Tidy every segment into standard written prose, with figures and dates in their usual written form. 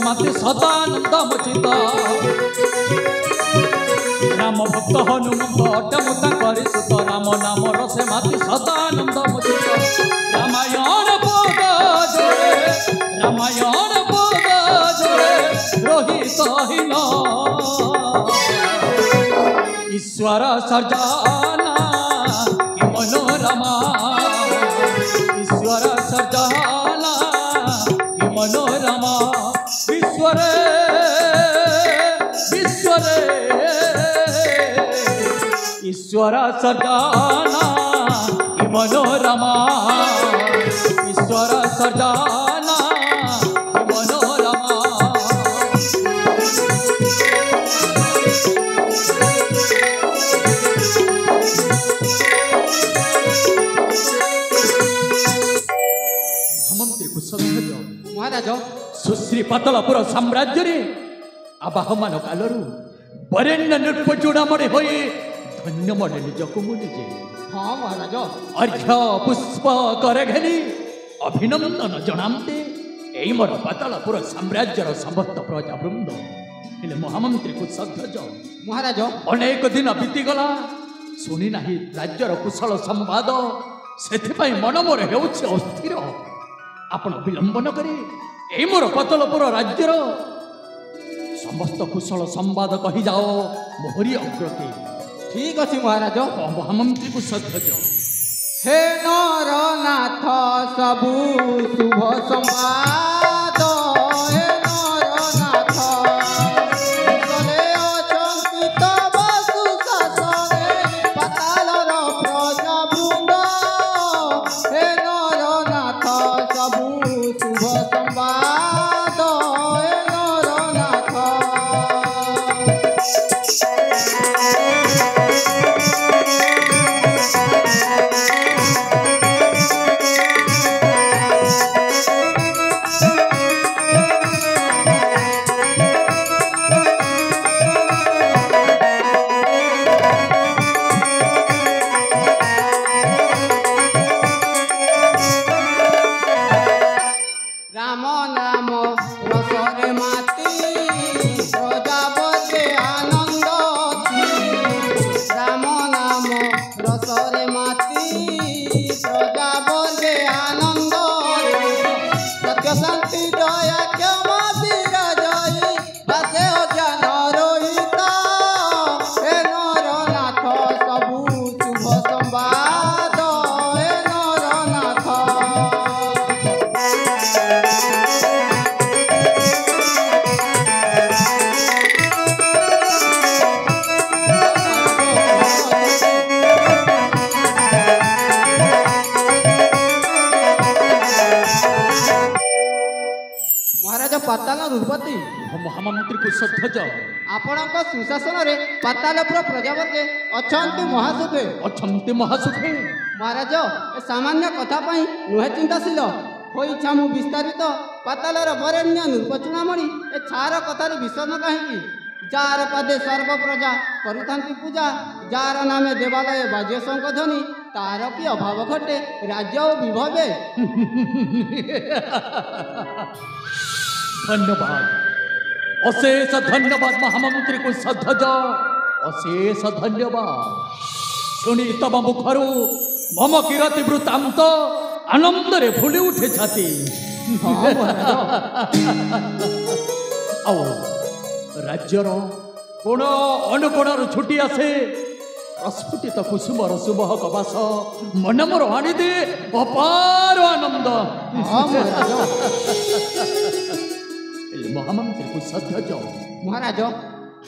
माते सदानंद मुचित राम भक्त हनुमंत अटमुता करे सुत राम नाम रसे माते सदानंद मुचित रामायण पद जोड़े रामायण पद जोड़े रोहित हिन ईश्वर सर्जना कि मनोरमा ईश्वर सर्जना कि मनोरमा विश्वरे विश्वरे ईश्वर सर्जना कि मनोरमा ईश्वर सर्जना कि मनोरमा महाराज सुश्री पातलपुर साम्राज्य रे आबाहमान कालरू बरेण्य नृप चूड़ामणि हो धन्य मणे निजको मुनिजे। हाँ महाराज अर्घ्य पुष्प करे घेनी अभिनंदन जनाते यही मोर पातलपुर साम्राज्यर समस्त प्रजावृंद हेले महामंत्री को श्रद्धाज महाराज अनेक दिन बीतीगला शुणी ना राज्यर कुशल संवाद से मन मोर अस्थिर आपण विलंबन करी ए मोर पातलपुर राज्यर समस्त कुशल संवाद कही जाओ मोहरी अग्रती। ठीक अच्छे महाराज महामंत्री को श्रद्धाज हे नरनाथ सबु शुभ संवाद हे नरनाथ कुशले अचंकित बसु शासने पातालर प्रजावृंद हे नरनाथ सबु शुभ संवाद हे नरनाथ राम नाम रसरे माती प्रजापते आनंद राम नाम रसरे माती प्रजापते आनंद सत्य शांति दया क्षमा वीर जयी बासे ज्ञान रोहित हे नरनाथ सबु शुभ संवाद हे नरनाथ महाराज पाताल नृपति महामंत्री को श्रद्धाज आपण सुशासन में पातालपुर प्रजापति अछंती महासुखे अछंती महासुखे महाराज ए सामान्य कथा नुहे चिंताशील हो इच्छा मु विस्तारित पातालर बरेण्य नृपचूड़ामणि ए छार कथार विषम कहीं जार पदे सर्व प्रजा करुथांती पूजा जार नामे देवालय बाजे शंखध्वनि तार कि अभाव घटे राज्य और विभवे। धन्यवाद अशेष धन्यवाद महामंत्री को श्रद्धाज अशेष धन्यवाद शुणी तम मुखर मम किरति वृत्तांत आनंद रे फुली उठे छाती। राज्यर कोण अनुकोण छुटी आसे प्रस्फुटित कुसुमर सुमहक बास मन मोर आनिदे अपार आनंद। महामंत्री को श्रद्धाज महाराज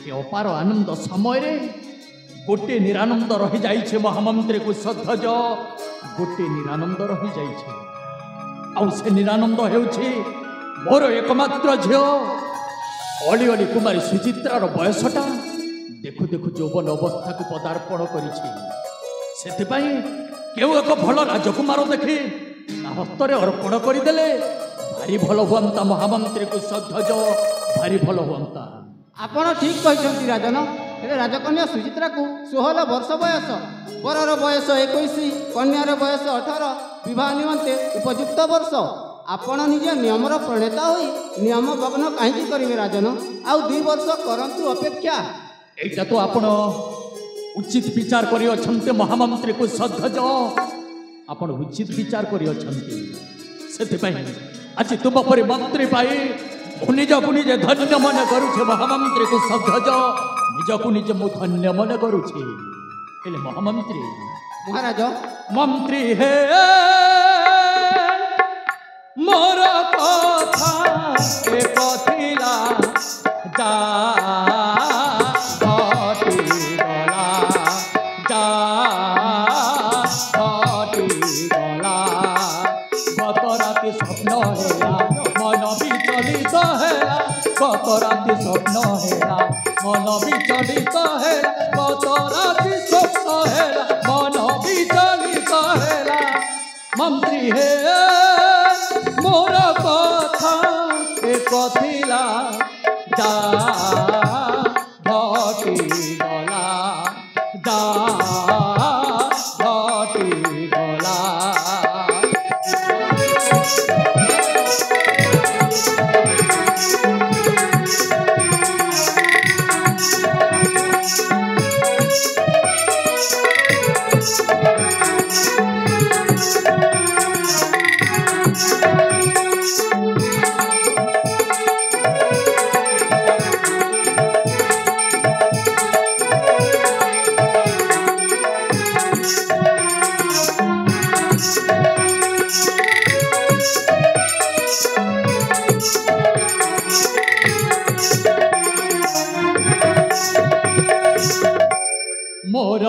ये अपार आनंद समय गोटे निरानंद रही जाइछे महामंत्री को श्रद्धाज गोटे निरानंद रही जाइछे आउ से निरानंद हेउछे मोर एकमात्र झियो अली अली कुमारी सुचित्रार बयसटा देखु देखु यौवन अवस्था को पदार्पण करिछि सेथिपाई केउ एक भल राजकुमार देखि हस्तरे अर्पण करदेले भारी भल हुअंता महामंत्री को श्रद्धाज भारी भल हुअंता। आपण ठीक कहते राजन हेले राजकन्या सुचित्रा को 16 वर्ष बयस वरर बयस 21 कन्यार बयस 18 विवाह निमंते उपयुक्त वर्ष ଆପଣ ନିଜ ନିୟମର ପ୍ରଣେତା ହୋଇ ନିୟମ ଭଗ୍ନ କାହିଁକି କରିବେ ରାଜନ? ଆଉ 2 ବର୍ଷ କରନ୍ତୁ ଅପେକ୍ଷା। এইটা তো আপন উচিত বিচার করি অছন্তে মহামন্ত্রী কু সদ্ধজ আপন উচিত বিচার করি অছন্তে সেথিপাই আজ তুম পরি মন্ত্রী পাই মু নিজকু নিজে ধন্য মনে করুছে মহামন্ত্রী কু সদ্ধজ নিজকু নিজে মু ধন্য মনে করুছি হেলে মহামন্ত্রী মহারাজ মন্ত্রী হে মোর কথা এ কথিলা যা কত রাতি স্বপ্ন হেলা মন বিচলিত হেলা কত রাতি স্বপ্ন হেলা মন বিচলিত হেলা মন্ত্রী হে মোর কথা এ কথিলা যা ঘটি গলা যা ঘটি গলা মোর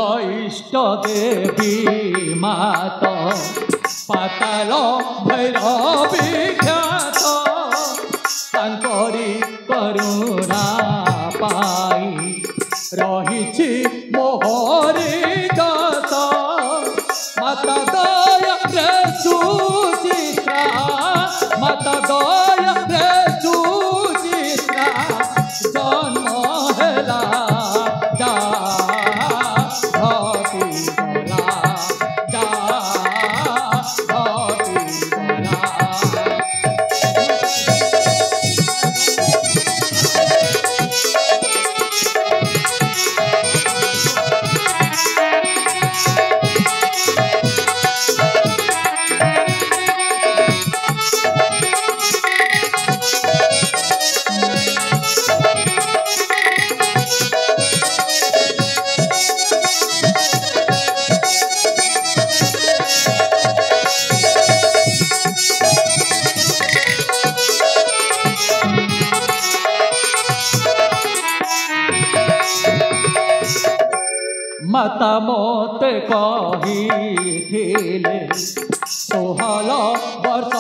ইষ্ট দেবী মাত পাতাল ভৈরবী খ্যাত তাঙ্করি করুণা পাই রহিছি মোহরি দশ মাতা দয়া রে সুচিত্রা মাতা দয়া রে সুচিত্রা জন্ম হেলা যা মাতা মতে কহিলে 16 বর্ষ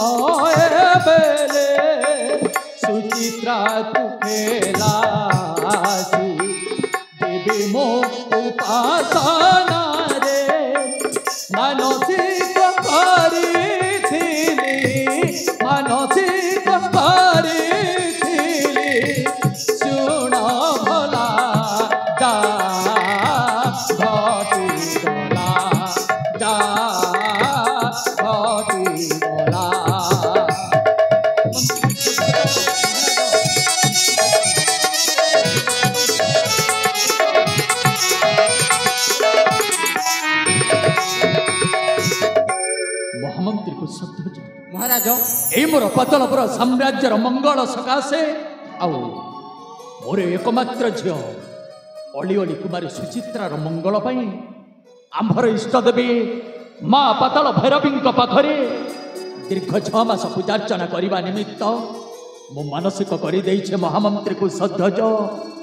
বেলে সুচিত্রা তু খেলাসি দেবী মো উপাসনা রে মানসিক করিথিলি মানসিক করিথিলি শুণ ভলা যা মহামন্ত্রী কু সদ্ধজ মহারাজ এই মোর পাতলপুর সাম্রাজ্যর মঙ্গল সকাশে আউ মোর একমাত্র ঝিও অলি অলি কুমারী সুচিত্রার মঙ্গল পাই আম্ভর ইষ্টদেবী মা পাতাল ভୈରବୀଙ୍କ ପାଖରେ দীর্ঘ 6 মাস পূজার্চনা করিবা নিমিত্ত মু মানসিক করে দেইছে মহামন্ত্রী কু সদ্ধজ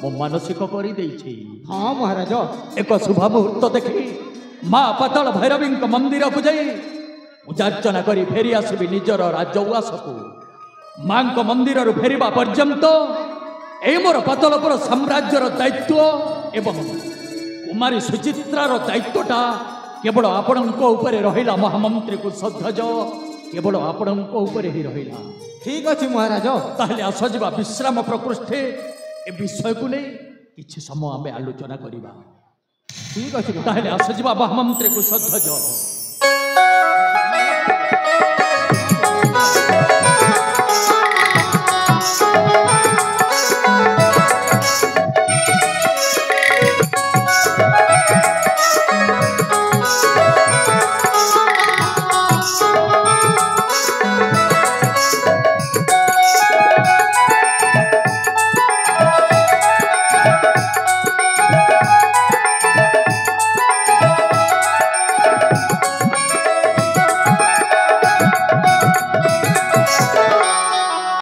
মু মানসিক করে দেইছে। হ্যাঁ মহারাজ এক শুভ মুহূর্ত দেখি মা পাতাল ভୈରବୀଙ୍କ মন্দিরକୁ যাই পূজার্চনা করে ফেরি আসবি নিজর রাজ্য উয়াসকু মাଙ୍କ মন্দিরରୁ ফেরিবা পর্যন্ত এই মোর পাতলপুর সাম্রাজ্যর দায়িত্ব এবং কুমারী সুচিত্রার দায়িত্বটা কেবল ଆପଣଙ୍କ ଉପରେ ରହିଲା ମହାମନ୍ତ୍ରୀକୁ ସଧ୍ୟଜ କେବଳ ଆପଣଙ୍କ ଉପରେ ହିଁ ରହିଲା। ଠିକ୍ ଅଛି ମହାରାଜ। ତାହେଲେ ଆସ ଯିବା ବିଶ୍ରାମ ପ୍ରକୃଷ୍ଠେ ଏ ବିଷୟକୁ ନେଇ କିଛି ସମୟ ଆମେ ଆଲୋଚନା କରିବା। ଠିକ୍ ଅଛି ତାହେଲେ ଆସ ଯିବା ମହାମନ୍ତ୍ରୀକୁ ସଧ୍ୟଜ। रे